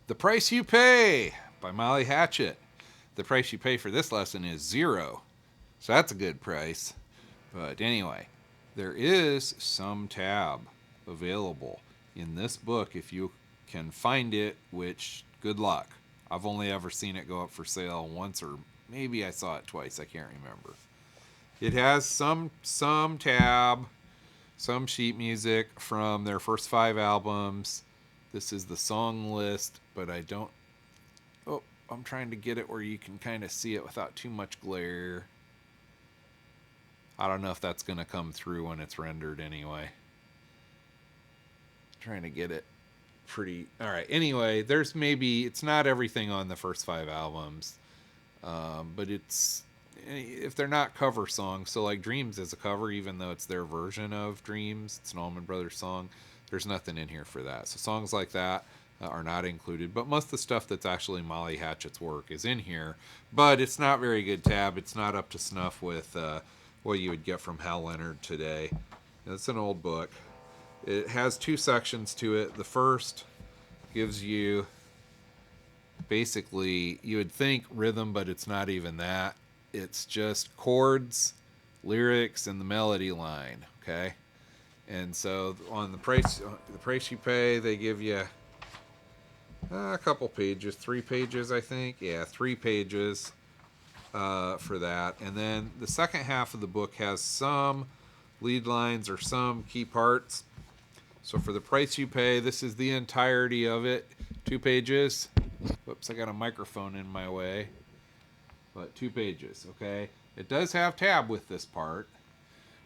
The Price You Pay by Molly Hatchet. The price you pay for this lesson is 0. So that's a good price. But anyway, there is some tab available in this book if you can find it, which good luck. I've only ever seen it go up for sale once, or maybe I saw it twice. I can't remember. It has some tab, some sheet music from their first 5 albums. This is the song list, but I don't. Oh, I'm trying to get it where you can kind of see it without too much glare. I don't know if that's going to come through when it's rendered anyway. Trying to get it pretty. All right. Anyway, it's not everything on the first 5 albums, but if they're not cover songs, so like Dreams is a cover, even though it's their version of Dreams, it's an Allman Brothers song. There's nothing in here for that. So songs like that are not included, but most of the stuff that's actually Molly Hatchet's work is in here. But it's not very good tab. It's not up to snuff with what you would get from Hal Leonard today. It's an old book. It has 2 sections to it. The first gives you basically, you would think rhythm, but it's not even that. It's just chords, lyrics, and the melody line. Okay, and so on the price you pay, they give you a couple pages, 3 pages, I think. Yeah, 3 pages for that. And then the second half of the book has some lead lines or some key parts. So for the price you pay, this is the entirety of it. 2 pages. Whoops, I got a microphone in my way. But 2 pages, okay? It does have tab with this part,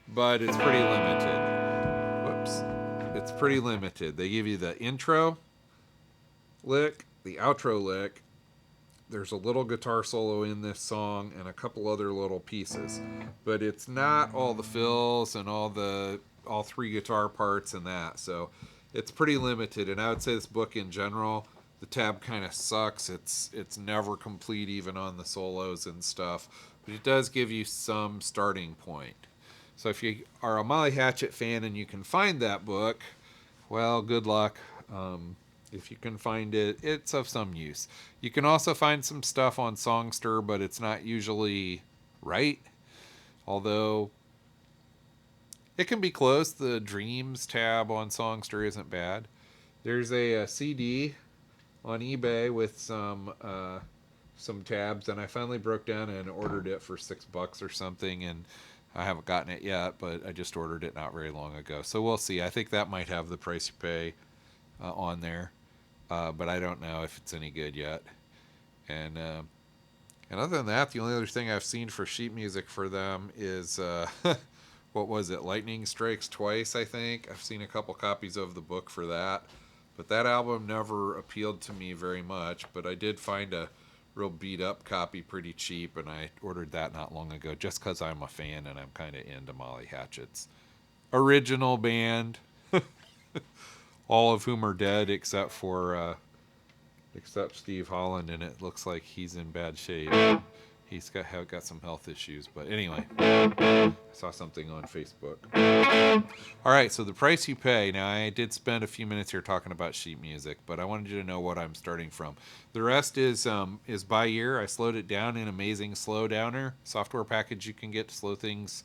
but it's pretty limited. Whoops. It's pretty limited. They give you the intro lick, the outro lick. There's a little guitar solo in this song and a couple other little pieces. But it's not all the fills and all 3 guitar parts and that. So it's pretty limited. And I would say this book in general, the tab kind of sucks. It's never complete even on the solos and stuff. But it does give you some starting point. So if you are a Molly Hatchet fan and you can find that book, well, good luck. If you can find it, it's of some use. You can also find some stuff on Songster, but it's not usually right. Although it can be close. The Dreams tab on Songster isn't bad. There's a CD on eBay with some tabs, and I finally broke down and ordered it for $6 or something, and I haven't gotten it yet, but I just ordered it not very long ago. So we'll see. I think that might have the price you pay on there. But I don't know if it's any good yet. And other than that, the only other thing I've seen for sheet music for them is, what was it, Lightning Strikes Twice, I think. I've seen a couple copies of the book for that. But that album never appealed to me very much. But I did find a real beat-up copy pretty cheap, and I ordered that not long ago just because I'm a fan and I'm kind of into Molly Hatchet's original band. All of whom are dead except Steve Holland, and it looks like he's in bad shape. He's got some health issues, but anyway, I saw something on Facebook. All right, so the price you pay. Now, I did spend a few minutes here talking about sheet music, but I wanted you to know what I'm starting from. The rest is by ear. I slowed it down in Amazing Slowdowner software package you can get to slow things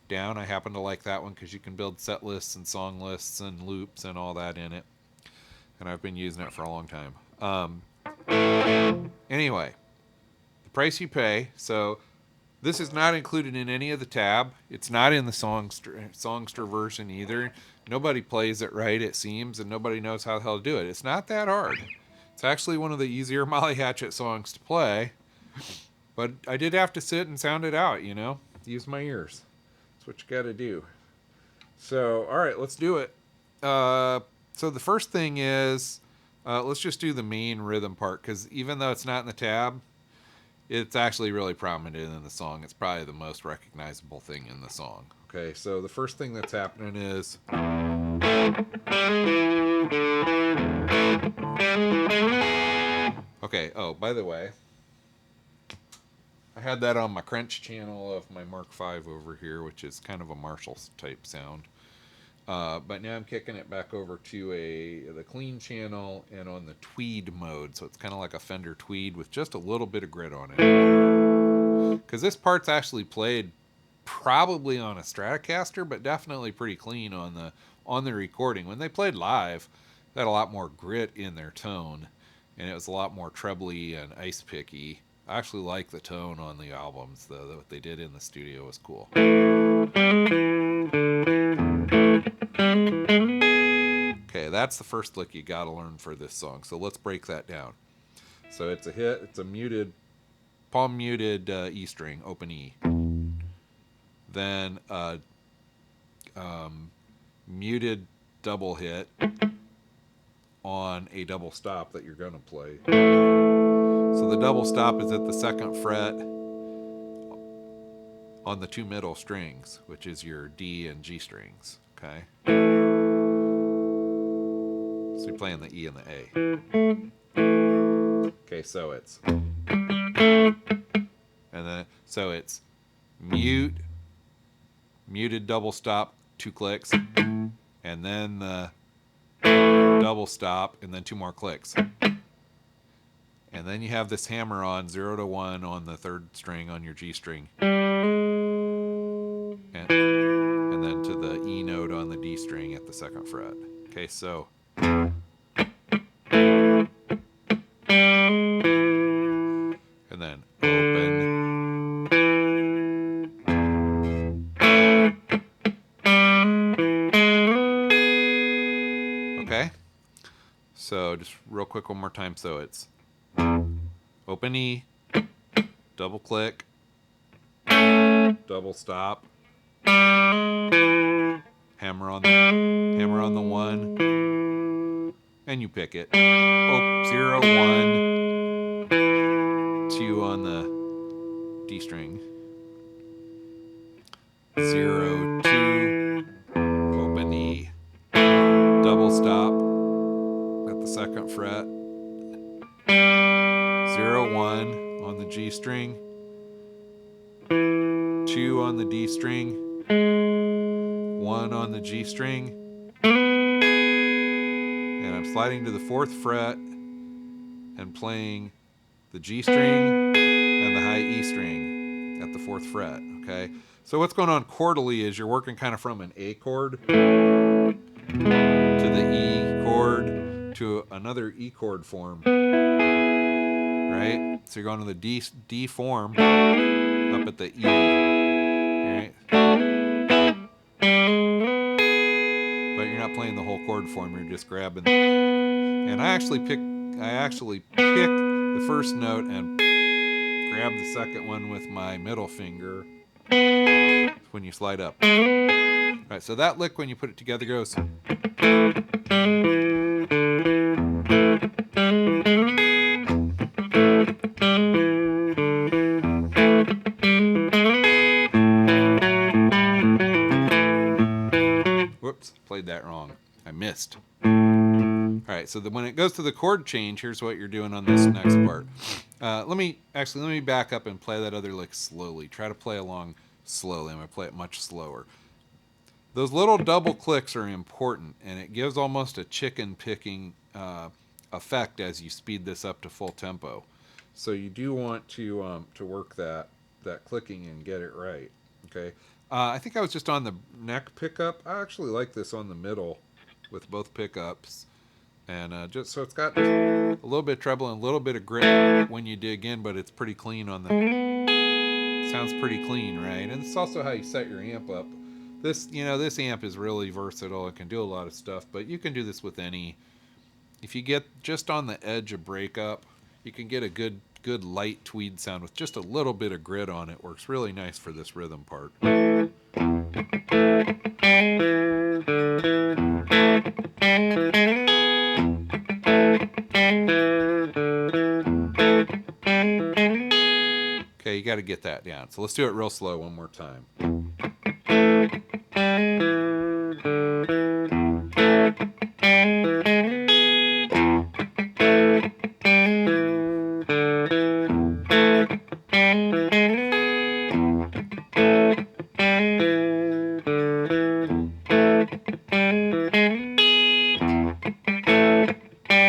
down. I happen to like that one because you can build set lists and song lists and loops and all that in it, and I've been using it for a long time. Anyway, the price you pay. So this is not included in any of the tab. It's not in the Songster version either. Nobody plays it right, it seems, and nobody knows how the hell to do it. It's not that hard. It's actually one of the easier Molly Hatchet songs to play, but I did have to sit and sound it out, use my ears. That's what you got to do. So, all right, let's do it. So the first thing is, let's just do the main rhythm part, because even though it's not in the tab, it's actually really prominent in the song. It's probably the most recognizable thing in the song. Okay, so the first thing that's happening is... Okay, oh, by the way, I had that on my crunch channel of my Mark V over here, which is kind of a Marshall type sound. But now I'm kicking it back over to the clean channel and on the tweed mode. So it's kind of like a Fender tweed with just a little bit of grit on it. Because this part's actually played probably on a Stratocaster, but definitely pretty clean on the recording. When they played live, they had a lot more grit in their tone, and it was a lot more trebly and ice picky. I actually like the tone on the albums, though. What they did in the studio was cool. Okay, that's the first lick you gotta learn for this song. So let's break that down. So it's a hit. It's a muted, palm muted E string, open E. Then muted double hit on a double stop that you're going to play. So the double stop is at the 2nd fret on the 2 middle strings, which is your D and G strings. Okay. So you're playing the E and the A. Okay, so it's muted double stop, 2 clicks, and then the double stop, and then 2 more clicks. And then you have this hammer on 0 to 1 on the 3rd string on your G string. And then to the E note on the D string at the 2nd fret. Okay, so. And then open. Okay. So just real quick one more time. So it's open E, double click, double stop, hammer on the 1, and you pick it. 0, 1, 2 on the D string. 0, 2, open E, double stop at the 2nd fret. 0, 1 on the G string, 2 on the D string, 1 on the G string, and I'm sliding to the 4th fret and playing the G string and the high E string at the 4th fret, okay? So what's going on chordally is you're working kind of from an A chord to the E chord to another E chord form, right? So you're going to the D form up at the E, right? But you're not playing the whole chord form, you're just grabbing. And I actually pick the first note and grab the second one with my middle finger when you slide up. All right, so that lick when you put it together goes. Whoops, played that wrong. I missed. All right, so when it goes to the chord change, here's what you're doing on this next part. Let me back up and play that other lick slowly. Try to play along slowly. I'm going to play it much slower. Those little double clicks are important, and it gives almost a chicken picking effect as you speed this up to full tempo. So you do want to work that clicking and get it right. Okay. I think I was just on the neck pickup. I actually like this on the middle with both pickups. And just so it's got a little bit of treble and a little bit of grit when you dig in, but it's pretty clean on the. Sounds pretty clean, right? And it's also how you set your amp up. This amp is really versatile. It can do a lot of stuff, but you can do this with any. If you get just on the edge of breakup, you can get a good light tweed sound with just a little bit of grit on it. Works really nice for this rhythm part. Okay, you got to get that down. So let's do it real slow one more time.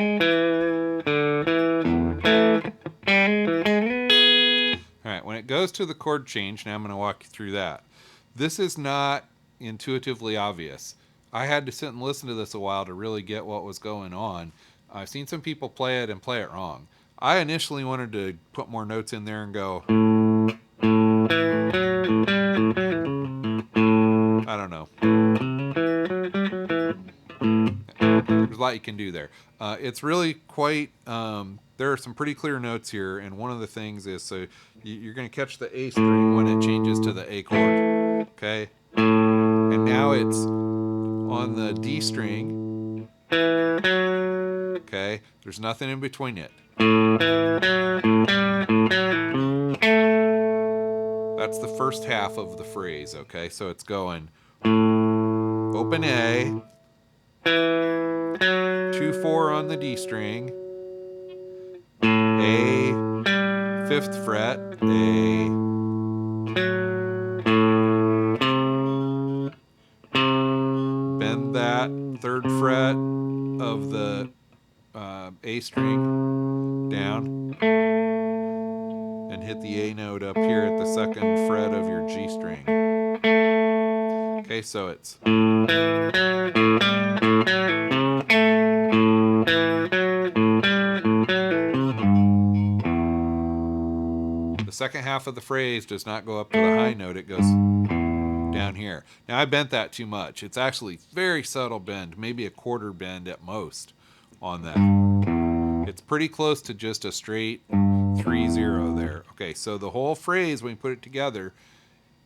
All right, when it goes to the chord change, now I'm going to walk you through that. This is not intuitively obvious. I had to sit and listen to this a while to really get what was going on. I've seen some people play it and play it wrong. I initially wanted to put more notes in there and go, I don't know. There's a lot you can do there. It's really quite, there are some pretty clear notes here, and one of the things is, so you're going to catch the A string when it changes to the A chord, okay? And now it's on the D string, okay? There's nothing in between it. That's the first half of the phrase, okay? So it's going open A, 2-4 on the D string, A, 5th fret, A, bend that 3rd fret of the A string down, and hit the A note up here at the 2nd fret of your G string. Okay, so it's the second half of the phrase does not go up to the high note, it goes down here. Now I bent that too much. It's actually very subtle bend, maybe a quarter bend at most on that. It's pretty close to just a straight 3-0 there. Okay, so the whole phrase, when you put it together,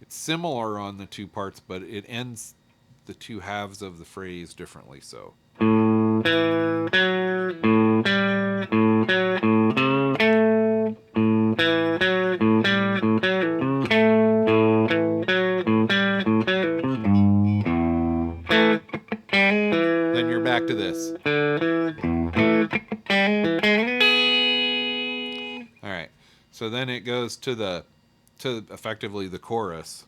it's similar on the two parts, but it ends the two halves of the phrase differently. So then you're back to this. All right, so then it goes to effectively the chorus.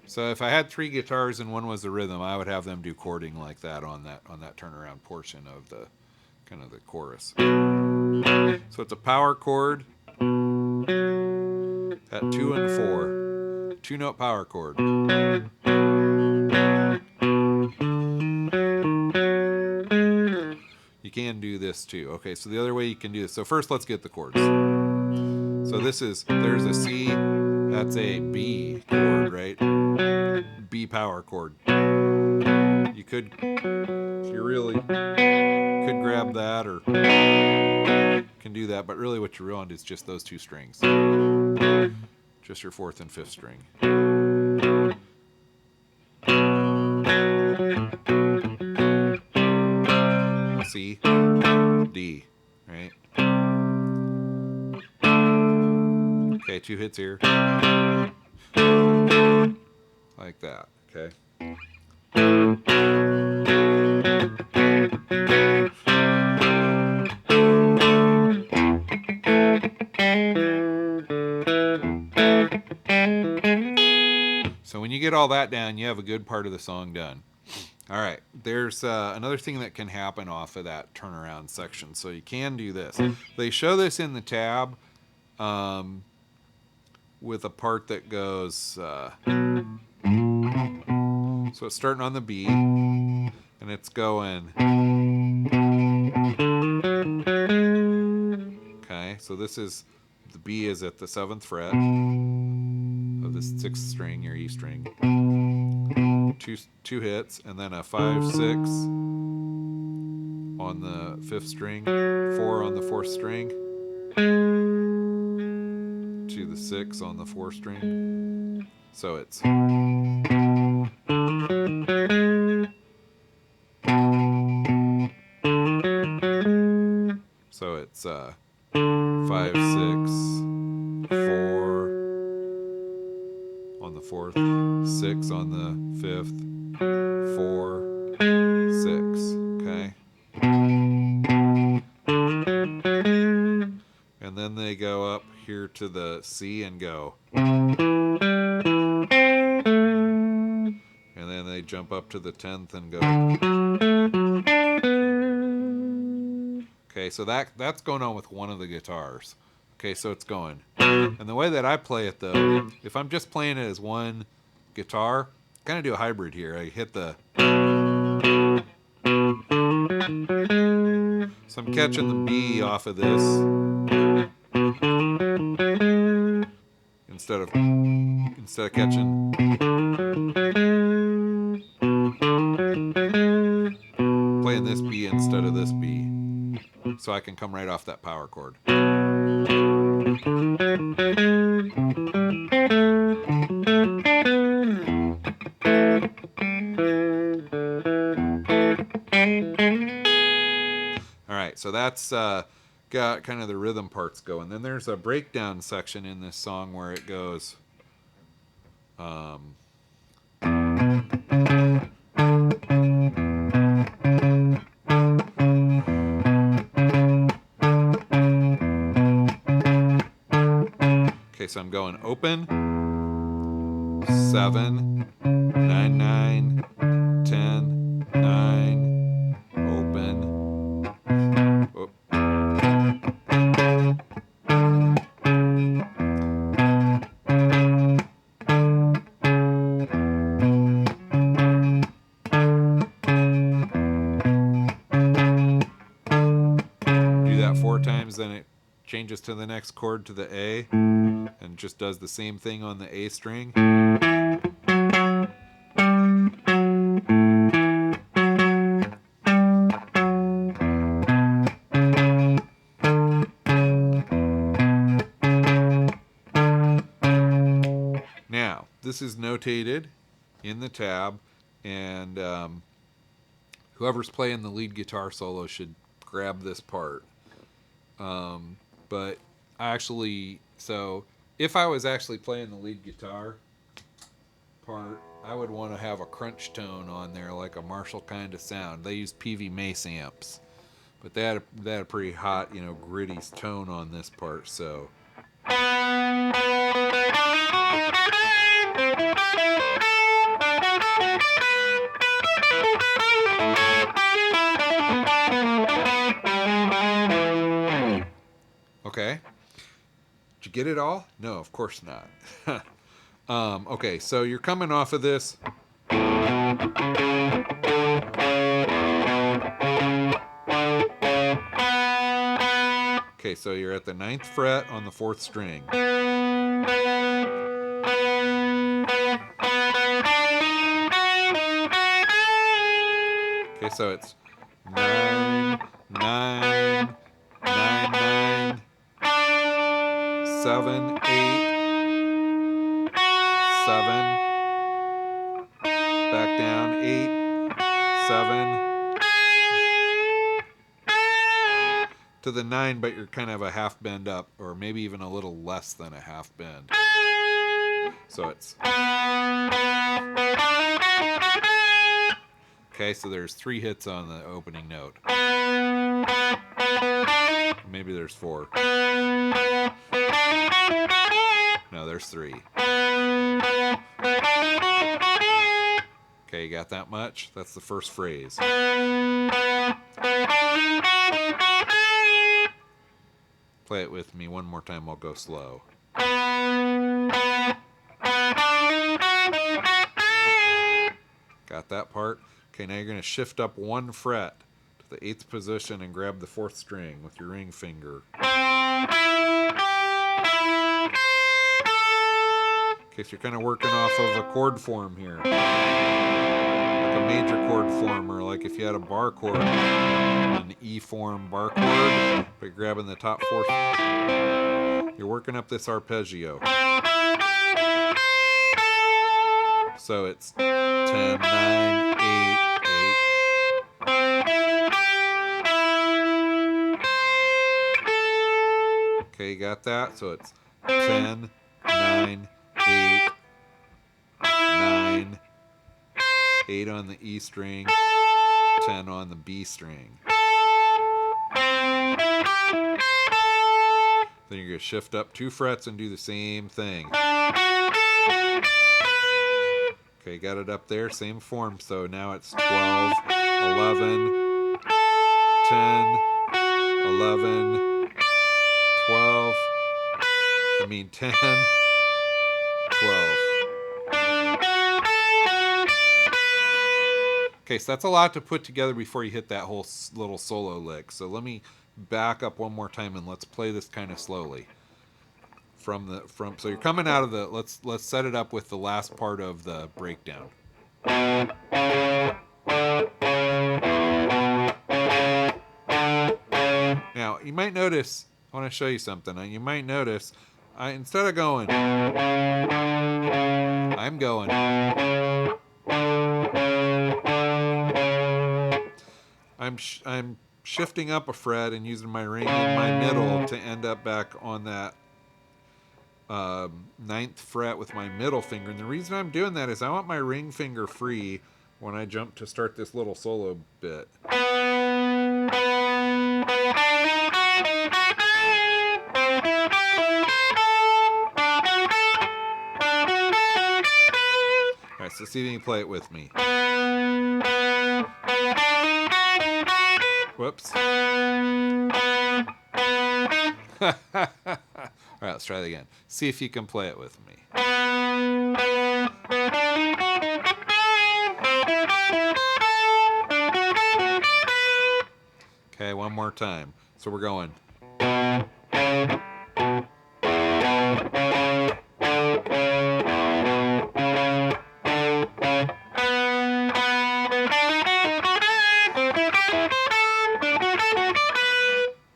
So if I had 3 guitars and one was the rhythm, I would have them do chording like that on that turnaround portion of the kind of the chorus. So it's a power chord at 2 and 4, 2-note power chord. You can do this too. Okay, so the other way you can do this. So first let's get the chords. So there's a C, that's a B chord, right? B power chord. You could, if you really could grab that or can do that, but really what you want is just those 2 strings. Just your 4th and 5th string. C, D, right? Okay, 2 hits here. Like that, okay? So when you get all that down, you have a good part of the song done. All right, there's another thing that can happen off of that turnaround section. So you can do this. They show this in the tab with a part that goes, so it's starting on the B, and it's going, okay, so this is, the B is at the 7th fret of the 6th string, your E string. Two hits, and then a 5-6 on the 5th string, 4 on the 4th string, to the 6 on the 4th string. So it's so it's 5, 6, 4 on the 4th, 6 on the 5th, 4, 6, okay? And then they go up here to the C and go. jump up to the 10th and go. Okay, so that's going on with one of the guitars. Okay, so it's going. And the way that I play it, though, if I'm just playing it as one guitar, kind of do a hybrid here. I hit the... So I'm catching the B off of this instead of catching... Playing this B instead of this B. So I can come right off that power chord. Alright, so that's got kind of the rhythm parts going. Then there's a breakdown section in this song where it goes... Okay, so I'm going open, 7, 9, 9, 10, 9, open. Oh. Do that 4 times, then it changes to the next chord, to the A, and just does the same thing on the A string. Now, this is notated in the tab, and whoever's playing the lead guitar solo should grab this part. But actually, so if I was actually playing the lead guitar part, I would want to have a crunch tone on there, like a Marshall kind of sound. They used PV Mace amps, but they had a pretty hot, gritty tone on this part. So. Okay. Did you get it all? No, of course not. Okay, so you're coming off of this. Okay, so you're at the 9th fret on the 4th string. Okay, so it's 9, 9, 9, 9, 7, 8, 7, back down, 8, 7, to the 9, but you're kind of a half bend up, or maybe even a little less than a half bend. So it's... Okay, so there's 3 hits on the opening note. Maybe there's 4. No, there's 3. Okay, you got that much? That's the first phrase. Play it with me one more time, I'll go slow. Got that part? Okay, now you're going to shift up 1 fret to the 8th position and grab the 4th string with your ring finger. Okay, so you're kind of working off of a chord form here. Like a major chord form, or like if you had a bar chord, an E form bar chord, but you're grabbing the top 4. You're working up this arpeggio. So it's 10, 9, 8, 8. Okay, you got that? So it's 10, 9, 8, 9, 8 on the E string, 10 on the B string. Then you're going to shift up 2 frets and do the same thing. Okay, Okay, got it up there, same form. So now it's 12, 11, 10, 11, 12, 10, 12. Okay, so that's a lot to put together before you hit that whole little solo lick. So let me back up one more time and let's play this kind of slowly. So you're coming out of the let's set it up with the last part of the breakdown. Now, you might notice, I want to show you something. You might notice instead of going, I'm going. I'm shifting up a fret and using my ring in my middle to end up back on that 9th fret with my middle finger. And the reason I'm doing that is I want my ring finger free when I jump to start this little solo bit. Alright, so see if you can play it with me. Whoops. Alright, let's try that again. See if you can play it with me. Okay, one more time. So we're going.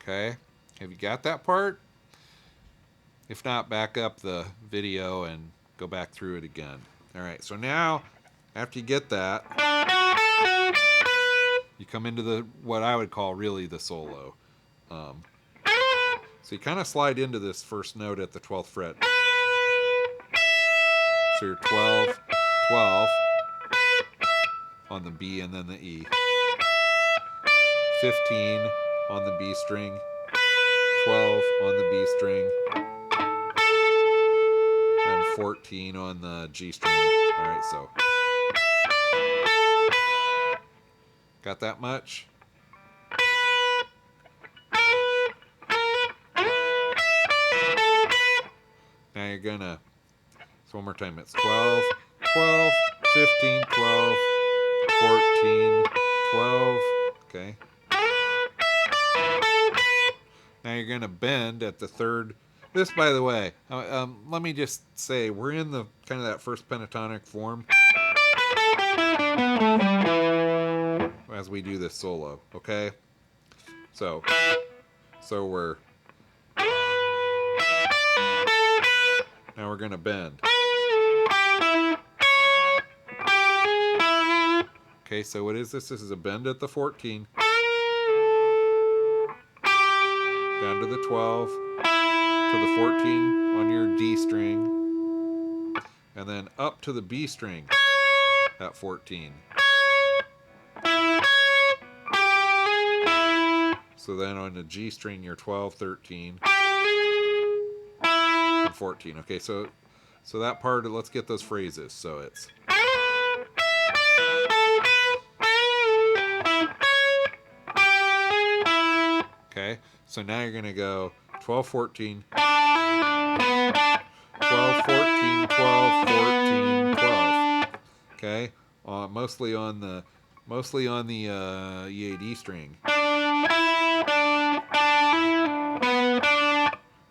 Okay, have you got that part? If not, back up the video and go back through it again. All right, so now, after you get that, you come into what I would call really the solo. So you kind of slide into this first note at the 12th fret. So you're 12, 12 on the B and then the E. 15 on the B string, 12 on the B string, and 14 on the G string. All right, so got that much? Now you're gonna, so one more time, it's 12, 12, 15, 12, 14, 12, okay. Now you're gonna bend at the 3rd. This, by the way, let me just say, we're in the kind of that first pentatonic form as we do this solo, okay? So we're, now we're gonna bend. Okay, so what is this? This is a bend at the 14. Down to the 12, to the 14 on your D string, and then up to the B string at 14. So then on the G string, you're 12, 13, and 14. Okay, so that part, let's get those phrases. So it's okay, so now you're going to go 12, 14, 12, 14, 12, 14, 12. Okay, mostly on the EAD string.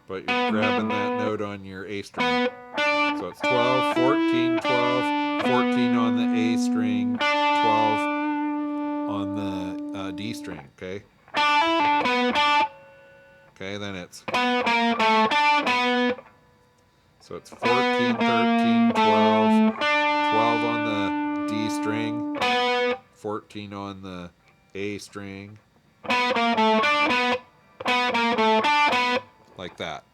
But you're grabbing that note on your A string. So it's 12, 14, 12, 14 on the A string, 12 on the D string, okay? Okay, then it's, so it's 14, 13, 12, 12 on the D string, 14 on the A string, like that.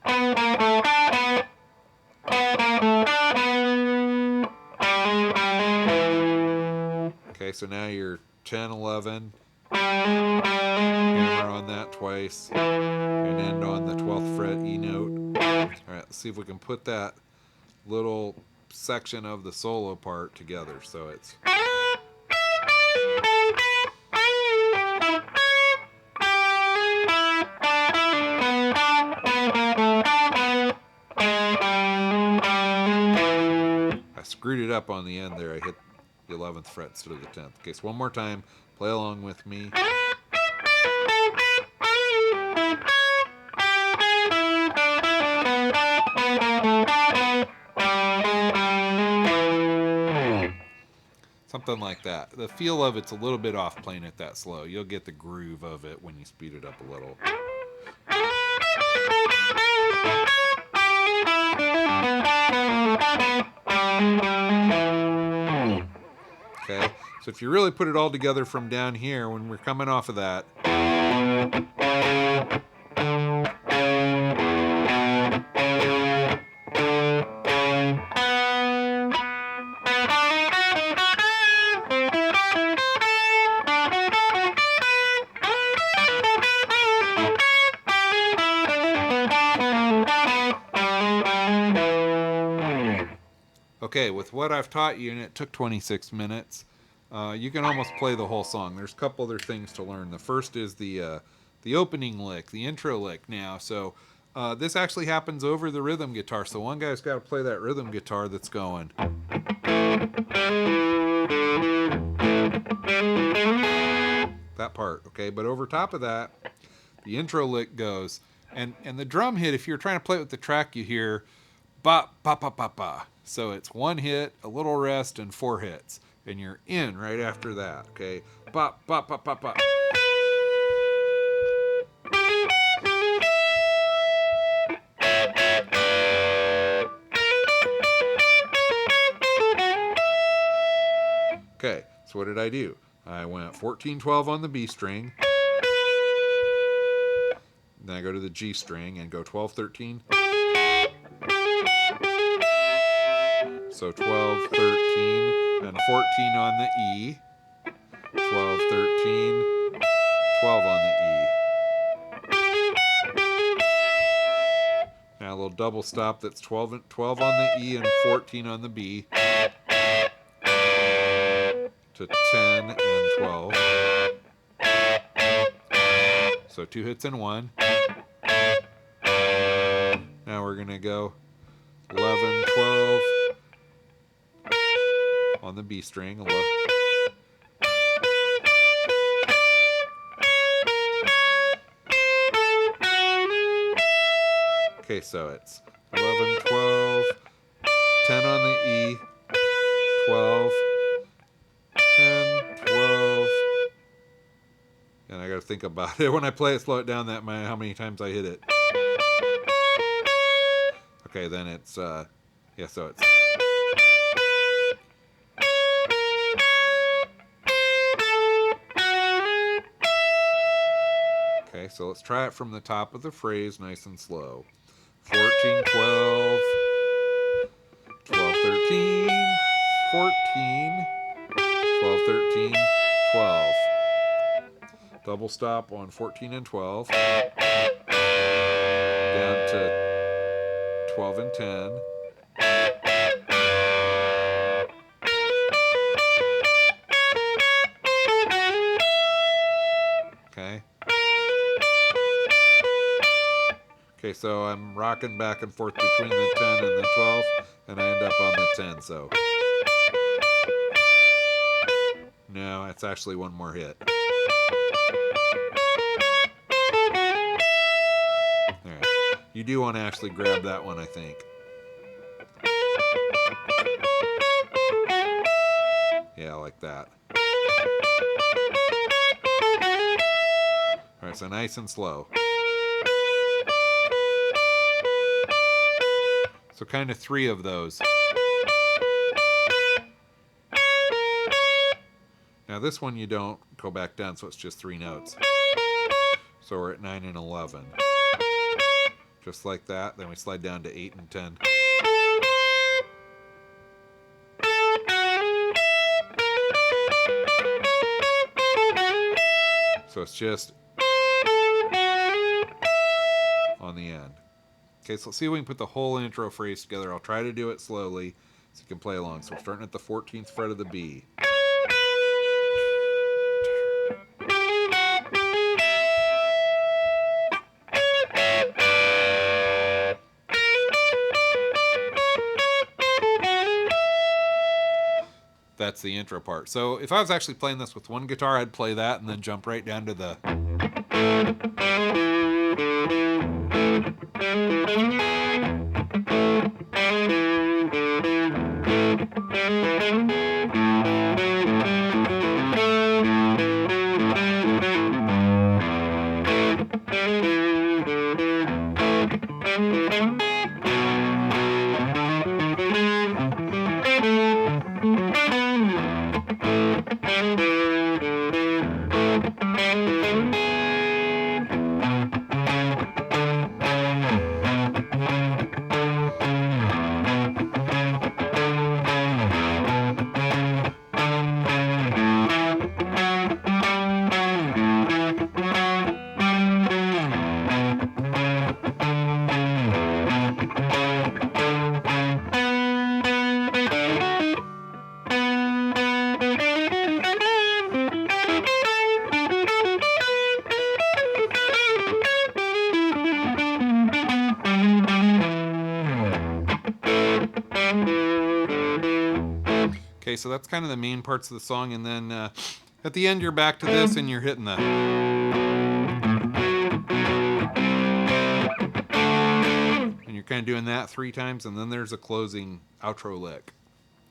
Okay, so now you're 10, 11, hammer on that twice, and end on the 12th fret E note. All right, let's see if we can put that little section of the solo part together. So it's I screwed it up on the end there. I hit the 11th fret instead of the 10th. Okay, so one more time. Play along with me. Something like that. The feel of it's a little bit off playing it that slow. You'll get the groove of it when you speed it up a little. Okay, so if you really put it all together from down here, when we're coming off of that, okay, with what I've taught you, and it took 26 minutes, you can almost play the whole song. There's a couple other things to learn. The first is the opening lick, the intro lick now. So this actually happens over the rhythm guitar. So one guy's got to play that rhythm guitar that's going. That part, okay? But over top of that, the intro lick goes. And the drum hit, if you're trying to play it with the track, you hear ba, ba, ba, ba, ba. So it's one hit, a little rest, and 4 hits. And you're in right after that, okay? Ba, ba, ba, ba, ba. Okay, so what did I do? I went 14-12 on the B string. Then I go to the G string and go 12-13. So 12, 13, and 14 on the E. 12, 13, 12 on the E. Now a little double stop that's 12 on the E and 14 on the B. To 10 and 12. So 2 hits in 1. Now we're going to go 11, 12 on the B string. 11. Okay, so it's 11, 12, 10 on the E, 12, 10, 12, and I got to think about it. When I play it, slow it down how many times I hit it. Okay, then it's, so it's. Okay, so let's try it from the top of the phrase, nice and slow. 14, 12, 12, 13, 14, 12, 13, 12. Double stop on 14 and 12. Down to 12 and 10. Okay. Okay, so I'm rocking back and forth between the 10 and the 12, and I end up on the 10, so. No, it's actually one more hit. Alright. You do want to actually grab that one, I think. Yeah, like that. Alright, so nice and slow. So kind of 3 of those. Now this one you don't go back down, so it's just 3 notes. So we're at 9 and 11. Just like that. Then we slide down to 8 and 10. So it's just on the end. Okay, so let's see if we can put the whole intro phrase together. I'll try to do it slowly. So you can play along. So we're starting at the 14th fret of the B. That's the intro part. So if I was actually playing this with one guitar, I'd play that and then jump right down to the... Okay, so that's kind of the main parts of the song, and then at the end you're back to this and you're hitting the... And you're kind of doing that 3 times, and then there's a closing outro lick,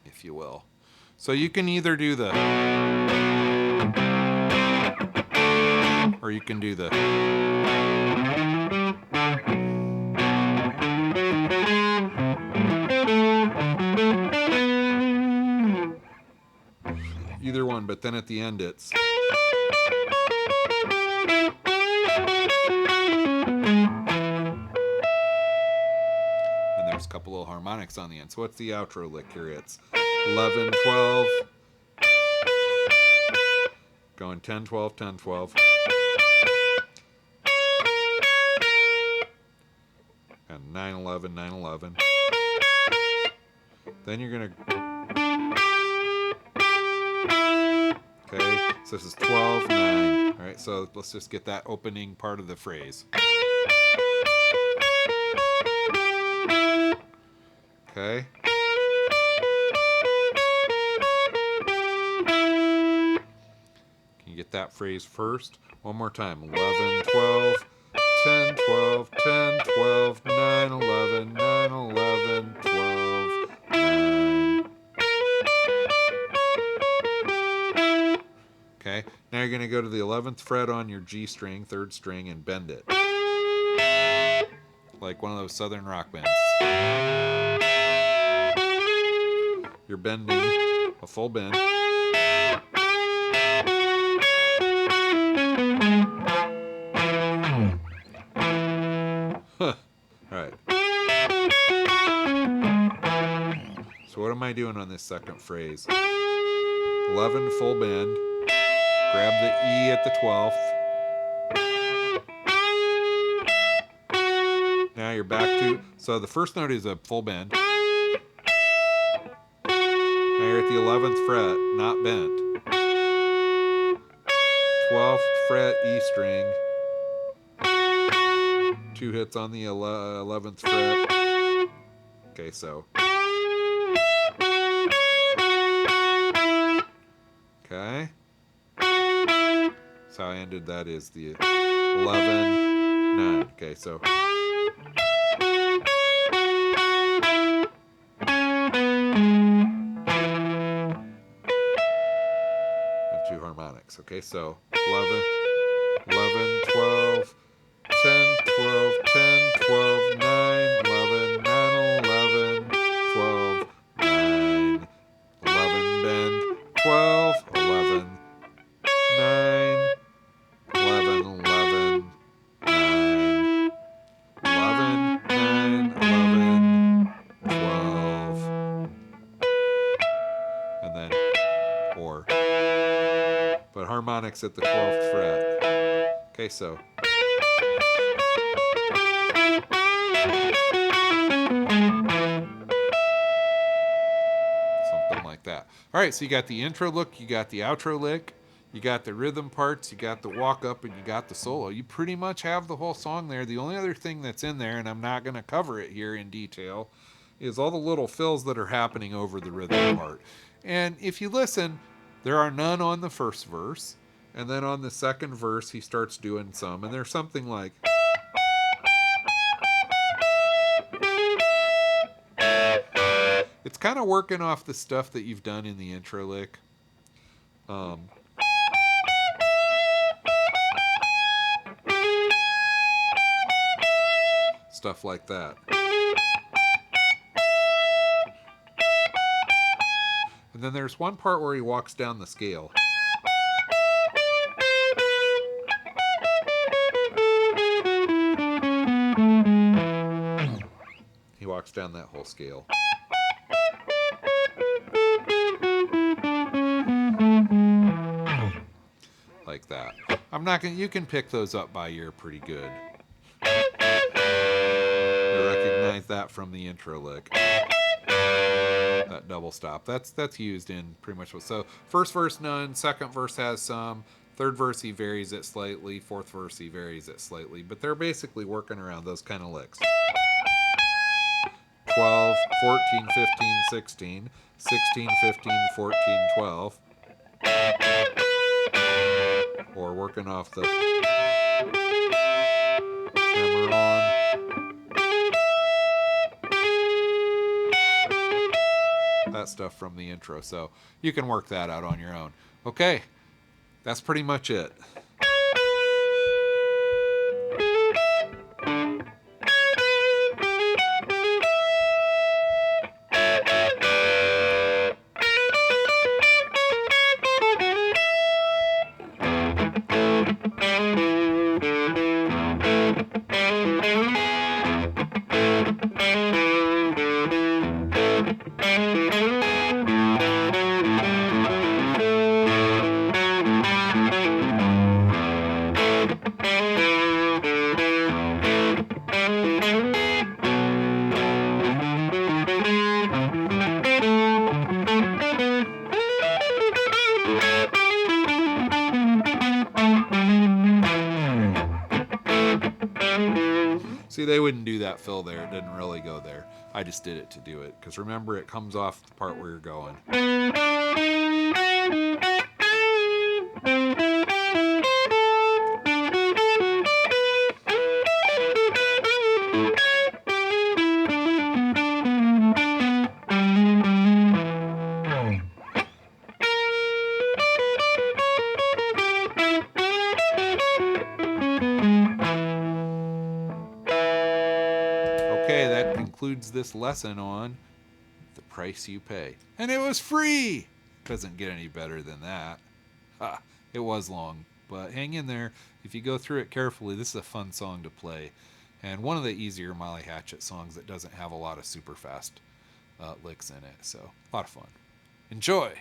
if you will. So you can either do the... Or you can do the... Either one, but then at the end it's... And there's a couple little harmonics on the end. So what's the outro lick here? It's 11, 12, going 10, 12, 10, 12. And 9, 11, 9, 11. Then you're going to... Okay, so this is 12, 9. All right, so let's just get that opening part of the phrase. Okay. Can you get that phrase first? One more time. 11, 12, 10, 12, 10, 12, 9, 11, 9, 11, 12, 9. Okay, now you're going to go to the 11th fret on your G string, 3rd string, and bend it. Like one of those southern rock bands. You're bending a full bend. Alright. So what am I doing on this second phrase? 11 full bend. Grab the E at the 12th. Now you're back to... So the first note is a full bend. Now you're at the 11th fret, not bent. 12th fret E string. 2 hits on the 11th fret. Okay, so... Okay. So how I ended that is the 11, 9. Okay, so... And 2 harmonics. Okay, so 11, 11, 12, 10, 12, 10, 12, 9, 11, 9, 11, 12, 9, 11, bend, 12, 11, 9, 11, 11, 9, 11, 9, 11, 12, and then 4. But harmonics at the 12th fret. Okay, so... something like that. All right, so you got the intro lick, you got the outro lick, you got the rhythm parts, you got the walk up, and you got the solo. You pretty much have the whole song there. The only other thing that's in there, and I'm not going to cover it here in detail, is all the little fills that are happening over the rhythm part. And if you listen, there are none on the first verse. And then on the second verse, he starts doing some. And there's something like... It's kind of working off the stuff that you've done in the intro lick. Stuff like that. And then there's one part where he walks down the scale. He walks down that whole scale. Like that. I'm not gonna. You can pick those up by ear pretty good. You recognize that from the intro lick. That double stop. That's used in pretty much what. So first verse none. Second verse has some. Third verse he varies it slightly. Fourth verse he varies it slightly. But they're basically working around those kind of licks. 12, 14, 15, 16, 16, 15, 14, 12. Or working off the hammer on. That stuff from the intro. So you can work that out on your own. Okay, that's pretty much it. See, they wouldn't do that fill there. It didn't really go there. I just did it to do it. Because remember, it comes off the part where you're going. Okay, that concludes this lesson on the price you pay. And it was free! Doesn't get any better than that. It was long, but hang in there. If you go through it carefully, this is a fun song to play. And one of the easier Molly Hatchet songs that doesn't have a lot of super fast licks in it. So, a lot of fun. Enjoy!